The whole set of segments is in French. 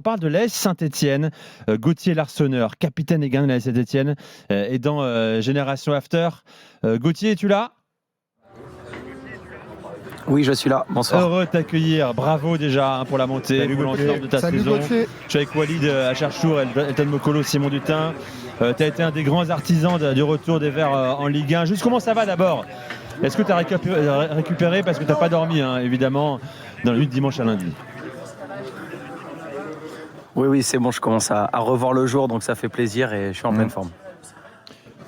On parle de l'AS Saint-Etienne. Gauthier Larsonneur, capitaine et gagnant de l'AS Saint-Etienne, est dans Génération After. Gauthier, es-tu là? Oui, je suis là. Bonsoir. Heureux de t'accueillir. Bravo déjà pour la montée, Salut pour Gauthier. l'ensemble de ta Salut saison. Gauthier. Je suis avec Walid Acharchour, Elton Mokolo, Simon Dutin. Tu as été un des grands artisans du retour des Verts en Ligue 1. Juste comment ça va d'abord? Est-ce que tu as récupéré parce que tu n'as pas dormi, évidemment, dans la nuit de dimanche à lundi? Oui, c'est bon, je commence à revoir le jour, donc ça fait plaisir et je suis en pleine forme.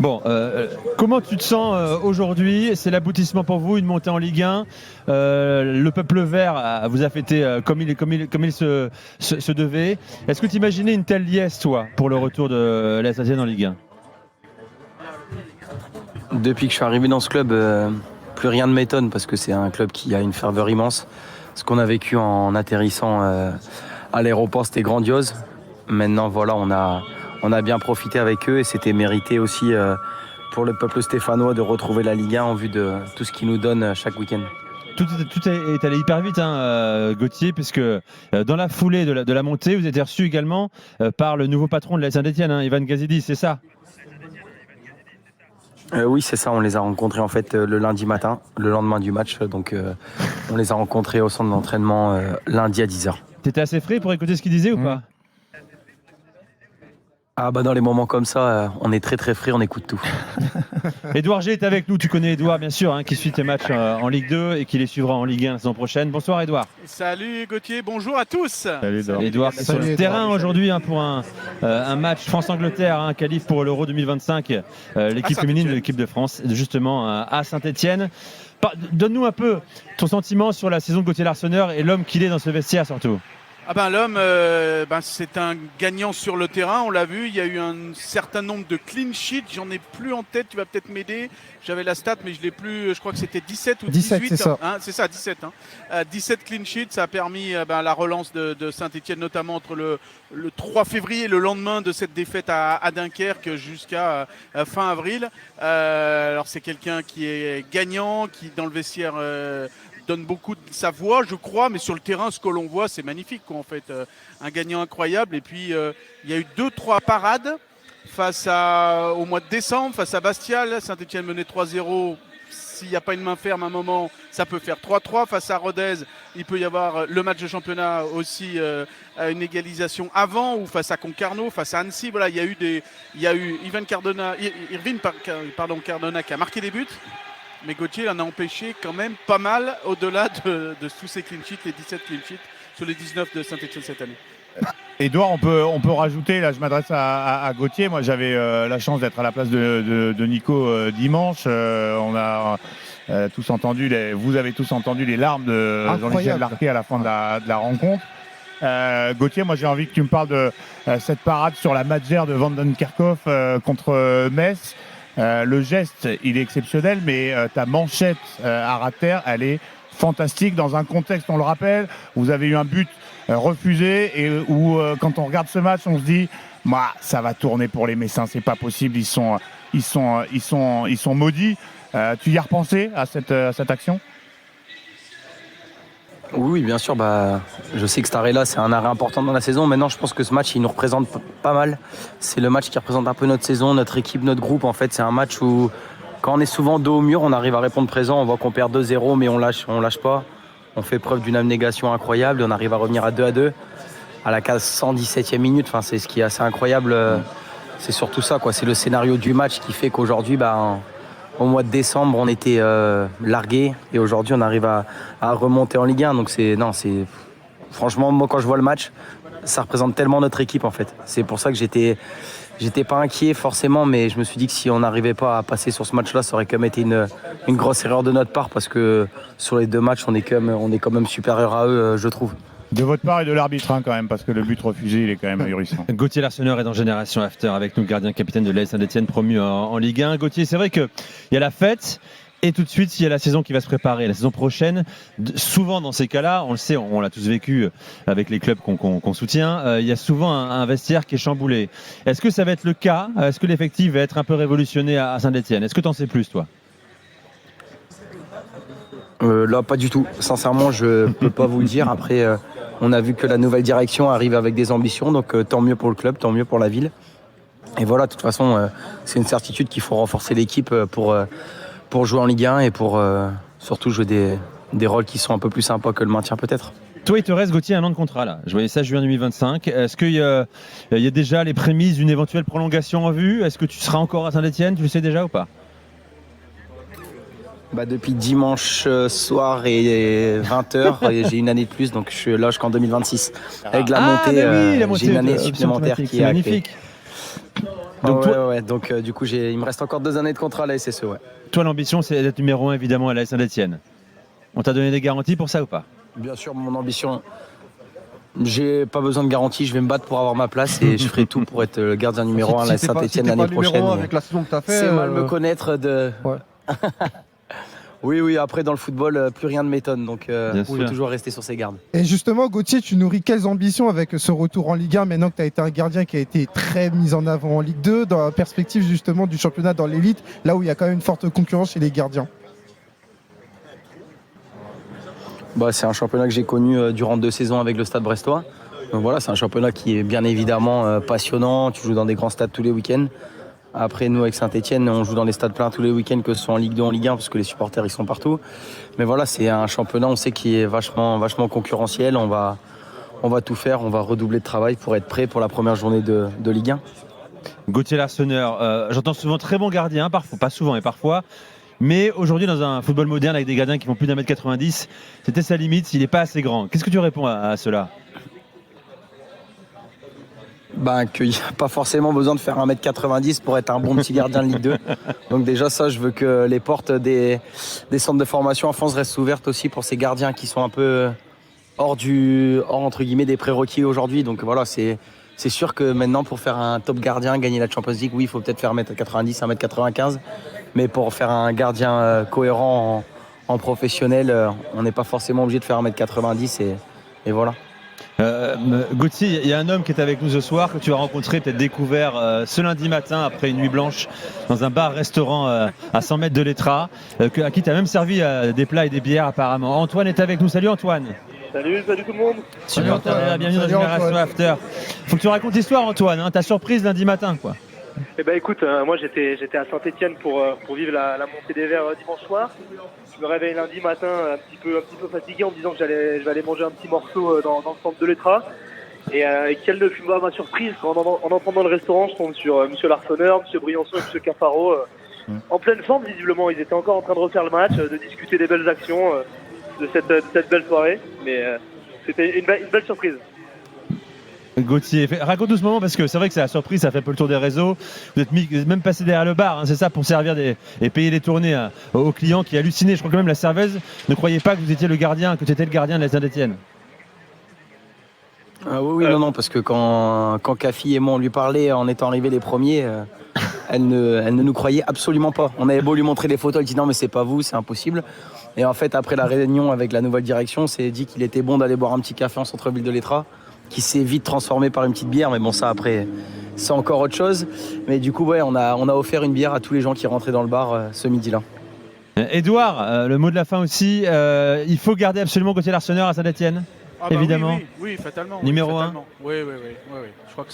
Bon, comment tu te sens aujourd'hui? C'est l'aboutissement pour vous, une montée en Ligue 1. Le peuple vert vous a fêté comme il se devait. Est-ce que tu imaginais une telle liesse, toi, pour le retour de l'AS Saint-Etienne en Ligue 1? Depuis que je suis arrivé dans ce club, plus rien ne m'étonne parce que c'est un club qui a une ferveur immense. Ce qu'on a vécu en atterrissant à l'aéroport, c'était grandiose. Maintenant, voilà, on a bien profité avec eux et c'était mérité aussi pour le peuple stéphanois de retrouver la Ligue 1 en vue de tout ce qu'ils nous donnent chaque week-end. Tout est allé hyper vite, Gauthier, puisque dans la foulée de la montée, vous êtes reçu également par le nouveau patron de l'AS Saint-Etienne, Ivan Gazidis, c'est ça? Oui, c'est ça. On les a rencontrés en fait le lundi matin, le lendemain du match. Donc, on les a rencontrés au centre d'entraînement lundi à 10h. T'étais assez frais pour écouter ce qu'il disait ou pas? Ah bah dans les moments comme ça, on est très très frais, on écoute tout. Édouard G est avec nous. Tu connais Édouard, bien sûr, qui suit tes matchs en Ligue 2 et qui les suivra en Ligue 1 la saison prochaine. Bonsoir Édouard. Salut Gauthier, bonjour à tous. Salut Édouard. Édouard est sur le terrain aujourd'hui pour un match France-Angleterre, qualif pour l'Euro 2025, l'équipe féminine de l'équipe de France, justement à Saint-Etienne. Donne-nous un peu ton sentiment sur la saison de Gauthier Larsonneur et l'homme qu'il est dans ce vestiaire surtout. L'homme, c'est un gagnant sur le terrain, on l'a vu, il y a eu un certain nombre de clean sheets, j'en ai plus en tête, tu vas peut-être m'aider, j'avais la stat mais je l'ai plus, je crois que c'était 17 ou 18. 17, c'est ça. C'est ça, 17. 17 clean sheets, ça a permis la relance de Saint-Etienne, notamment entre le 3 février et le lendemain de cette défaite à Dunkerque jusqu'à fin avril. Alors c'est quelqu'un qui est gagnant, qui dans le vestiaire donne beaucoup de sa voix, je crois, mais sur le terrain, ce que l'on voit, c'est magnifique, quoi, en fait. Un gagnant incroyable. Et puis, il y a eu 2-3 parades au mois de décembre, face à Bastia. Saint-Etienne menait 3-0. S'il n'y a pas une main ferme à un moment, ça peut faire 3-3. Face à Rodez, il peut y avoir le match de championnat aussi, une égalisation avant, ou face à Concarneau, face à Annecy. Voilà, il y a eu Irvine Cardona qui a marqué des buts. Mais Gauthier en a empêché quand même pas mal au-delà de tous ces clean sheets, les 17 clean sheets sur les 19 de Saint-Etienne cette année. Édouard, on peut rajouter, là je m'adresse à Gauthier, moi j'avais la chance d'être à la place de Nico dimanche, on a tous entendu, vous avez tous entendu les larmes de Jean-Michel Larquet à la fin de la rencontre. Gauthier, moi j'ai envie que tu me parles de cette parade sur la Madjer de Vanden Kerkhoff contre Metz. Le geste, il est exceptionnel, mais ta manchette à ras de terre, elle est fantastique dans un contexte, on le rappelle, vous avez eu un but refusé et où quand on regarde ce match, on se dit ça va tourner pour les Messins, c'est pas possible, ils sont maudits. Tu y as repensé à cette action? Oui, bien sûr. Je sais que cet arrêt-là, c'est un arrêt important dans la saison. Maintenant, je pense que ce match, il nous représente pas mal. C'est le match qui représente un peu notre saison, notre équipe, notre groupe. En fait, c'est un match où, quand on est souvent dos au mur, on arrive à répondre présent. On voit qu'on perd 2-0, mais on lâche pas. On fait preuve d'une abnégation incroyable. Et on arrive à revenir à 2-2 à la 117e minute. Enfin, c'est ce qui est assez incroyable. C'est surtout ça, quoi. C'est le scénario du match qui fait qu'aujourd'hui, au mois de décembre, on était largués et aujourd'hui, on arrive à remonter en Ligue 1. Donc, franchement, moi, quand je vois le match, ça représente tellement notre équipe, en fait. C'est pour ça que j'étais pas inquiet forcément, mais je me suis dit que si on n'arrivait pas à passer sur ce match-là, ça aurait quand même été une grosse erreur de notre part parce que sur les deux matchs, on est quand même supérieur à eux, je trouve. De votre part et de l'arbitre quand même, parce que le but refusé, il est quand même ahurissant. Gauthier Larsonneur est dans Génération After avec nous, gardien capitaine de l'AS Saint-Etienne promu en Ligue 1. Gauthier, c'est vrai qu'il y a la fête et tout de suite, il y a la saison qui va se préparer, la saison prochaine. Souvent dans ces cas-là, on le sait, on l'a tous vécu avec les clubs qu'on soutient, il y a souvent un vestiaire qui est chamboulé. Est-ce que ça va être le cas? Est-ce que l'effectif va être un peu révolutionné à Saint-Etienne? Est-ce que tu en sais plus, toi? Là, pas du tout. Sincèrement, je peux pas vous le dire. Après, On a vu que la nouvelle direction arrive avec des ambitions, donc tant mieux pour le club, tant mieux pour la ville. Et voilà, de toute façon, c'est une certitude qu'il faut renforcer l'équipe pour jouer en Ligue 1 et pour surtout jouer des rôles qui sont un peu plus sympas que le maintien peut-être. Toi, il te reste, Gauthier, 1 an de contrat là. Je voyais ça juin 2025. Est-ce qu'il y a déjà les prémices d'une éventuelle prolongation en vue? Est-ce que tu seras encore à Saint-Etienne? Tu le sais déjà ou pas? Depuis dimanche soir et 20h, j'ai une année de plus, donc je suis là jusqu'en 2026. Avec la montée, j'ai une année supplémentaire qui est magnifique. Donc, donc du coup, il me reste encore 2 années de contrat à la SSE. Ouais. Toi, l'ambition, c'est d'être numéro 1 évidemment à la Saint-Etienne. On t'a donné des garanties pour ça ou pas? Bien sûr, mon ambition, j'ai pas besoin de garantie, je vais me battre pour avoir ma place et je ferai tout pour être le gardien numéro 1 à la Saint-Etienne l'année prochaine. Avec la saison que t'as fait, c'est mal me connaître de... Ouais. Oui, après dans le football, plus rien ne m'étonne, donc il faut toujours rester sur ses gardes. Et justement, Gauthier, tu nourris quelles ambitions avec ce retour en Ligue 1 maintenant que tu as été un gardien qui a été très mis en avant en Ligue 2, dans la perspective justement du championnat dans l'élite, là où il y a quand même une forte concurrence chez les gardiens? C'est un championnat que j'ai connu durant 2 saisons avec le Stade Brestois. Donc voilà, c'est un championnat qui est bien évidemment passionnant. Tu joues dans des grands stades tous les week-ends. Après, nous, avec Saint-Etienne, on joue dans des stades pleins tous les week-ends, que ce soit en Ligue 2 ou en Ligue 1, parce que les supporters, ils sont partout. Mais voilà, c'est un championnat, on sait, qui est vachement concurrentiel. On va tout faire, on va redoubler de travail pour être prêt pour la première journée de Ligue 1. Gauthier Larsonneur, j'entends souvent très bon gardien, parfois, pas souvent, mais parfois. Mais aujourd'hui, dans un football moderne avec des gardiens qui font plus d'1m90, c'était sa limite, il n'est pas assez grand. Qu'est-ce que tu réponds à cela? Qu'il n'y a pas forcément besoin de faire 1m90 pour être un bon petit gardien de Ligue 2. Donc déjà ça, je veux que les portes des centres de formation en France restent ouvertes aussi pour ces gardiens qui sont un peu hors entre guillemets des prérequis aujourd'hui. Donc voilà, c'est sûr que maintenant pour faire un top gardien, gagner la Champions League, oui, il faut peut-être faire 1m90, 1m95. Mais pour faire un gardien cohérent en professionnel, on n'est pas forcément obligé de faire 1m90 et voilà. Gauthier, il y a un homme qui est avec nous ce soir, que tu as rencontré, peut-être découvert ce lundi matin après une nuit blanche dans un bar-restaurant à 100 mètres de l'Etra, à qui tu as même servi des plats et des bières apparemment. Antoine est avec nous. Salut Antoine. Salut tout le monde. Salut Antoine, bienvenue dans Génération After. Faut que tu racontes l'histoire Antoine, hein, ta surprise lundi matin quoi. Écoute, moi j'étais à Saint-Etienne pour vivre la montée des Verts dimanche soir. Je me réveille lundi matin un petit peu fatigué en me disant que je vais aller manger un petit morceau dans le centre de l'Etra. Et quelle ne fut pas ma surprise quand en entrant dans le restaurant, je tombe sur Monsieur Larsonneur, Monsieur Briançon et Monsieur Cafaro en pleine forme visiblement. Ils étaient encore en train de refaire le match, de discuter des belles actions de cette belle soirée. Mais c'était une belle surprise. Gauthier, raconte-nous ce moment parce que c'est vrai que c'est la surprise, ça fait un peu le tour des réseaux. Vous êtes même passé derrière le bar, hein, c'est ça, pour servir et payer les tournées aux clients qui hallucinaient. Je crois que même la serveuse ne croyait pas que vous étiez le gardien, que tu étais le gardien de la Saint-Etienne. Oui, non, parce que quand Cafi et moi on lui parlait en étant arrivés les premiers, elle ne nous croyait absolument pas. On avait beau lui montrer les photos, elle dit non mais c'est pas vous, c'est impossible. Et en fait après la réunion avec la nouvelle direction, on s'est dit qu'il était bon d'aller boire un petit café en centre-ville de l'Etra, qui s'est vite transformé par une petite bière, mais bon ça après c'est encore autre chose. Mais du coup on a offert une bière à tous les gens qui rentraient dans le bar ce midi-là. Édouard, le mot de la fin aussi, il faut garder absolument Gauthier Larsonneur à Saint-Etienne. Évidemment. Oui, fatalement. Numéro 1. Oui. Je crois que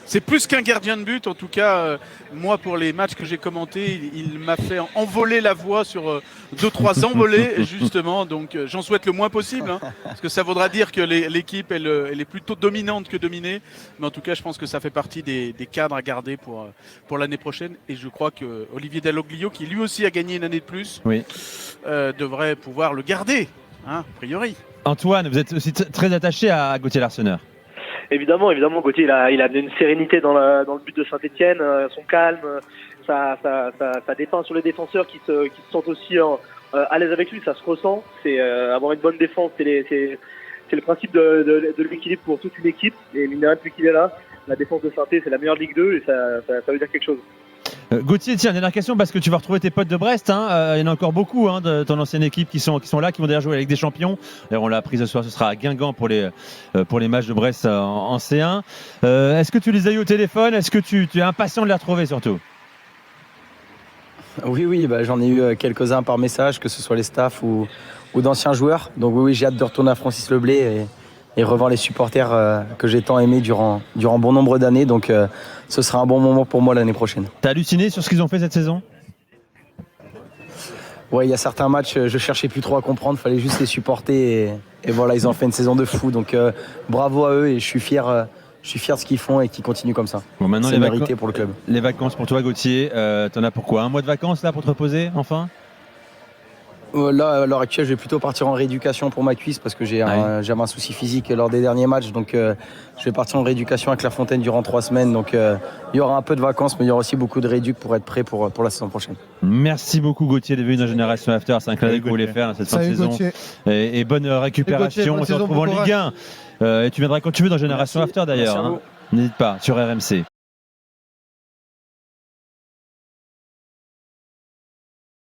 c'est plus qu'un gardien de but. En tout cas, moi, pour les matchs que j'ai commentés, il m'a fait envoler la voix sur 2-3 envolées, justement. Donc, j'en souhaite le moins possible, hein, parce que ça voudra dire que l'équipe, elle est plutôt dominante que dominée. Mais en tout cas, je pense que ça fait partie des cadres à garder pour l'année prochaine. Et je crois que Olivier Dalloglio, qui lui aussi a gagné une année de plus, devrait pouvoir le garder, hein, a priori. Antoine, vous êtes aussi très attaché à Gauthier Larsonneur. Évidemment, Gauthier, il a amené une sérénité dans le but de Saint-Etienne, son calme, sa défense sur les défenseurs qui se sentent aussi à l'aise avec lui, ça se ressent. C'est avoir une bonne défense, c'est le principe de l'équilibre pour toute une équipe. Et mine de rien, depuis qu'il est là, la défense de Saint-Etienne, c'est la meilleure de Ligue 2 et ça veut dire quelque chose. Gauthier, tiens, dernière question parce que tu vas retrouver tes potes de Brest. Il y en a encore beaucoup de ton ancienne équipe qui sont là, qui vont d'ailleurs jouer avec des champions. D'ailleurs, on l'a appris ce soir, ce sera à Guingamp pour les matchs de Brest en C1. Est-ce que tu les as eu au téléphone? Est-ce que tu es impatient de les retrouver surtout? Oui, j'en ai eu quelques-uns par message, que ce soit les staffs ou d'anciens joueurs. Donc oui, j'ai hâte de retourner à Francis Leblay revoir les supporters que j'ai tant aimés durant bon nombre d'années. Donc ce sera un bon moment pour moi l'année prochaine. T'as halluciné sur ce qu'ils ont fait cette saison? Ouais, il y a certains matchs, je cherchais plus trop à comprendre, fallait juste les supporter et voilà, ils ont fait une saison de fou. Donc bravo à eux et je suis fier de ce qu'ils font et qu'ils continuent comme ça. Bon, maintenant C'est mérité pour le club. Les vacances pour toi, Gauthier, t'en as pour quoi? Un mois de vacances là pour te reposer enfin? Là, à l'heure actuelle, je vais plutôt partir en rééducation pour ma cuisse parce que j'avais un souci physique lors des derniers matchs. Donc, je vais partir en rééducation à Clairefontaine durant 3 semaines. Donc, il y aura un peu de vacances, mais il y aura aussi beaucoup de rééduc pour être prêt pour la saison prochaine. Merci beaucoup, Gauthier, d'être venu dans Génération After. C'est un clin d'œil que vous voulez faire cette fin de saison. Et bonne récupération. On se retrouve en Ligue 1. Et tu viendras quand tu veux dans Génération After d'ailleurs. N'hésite pas, sur RMC.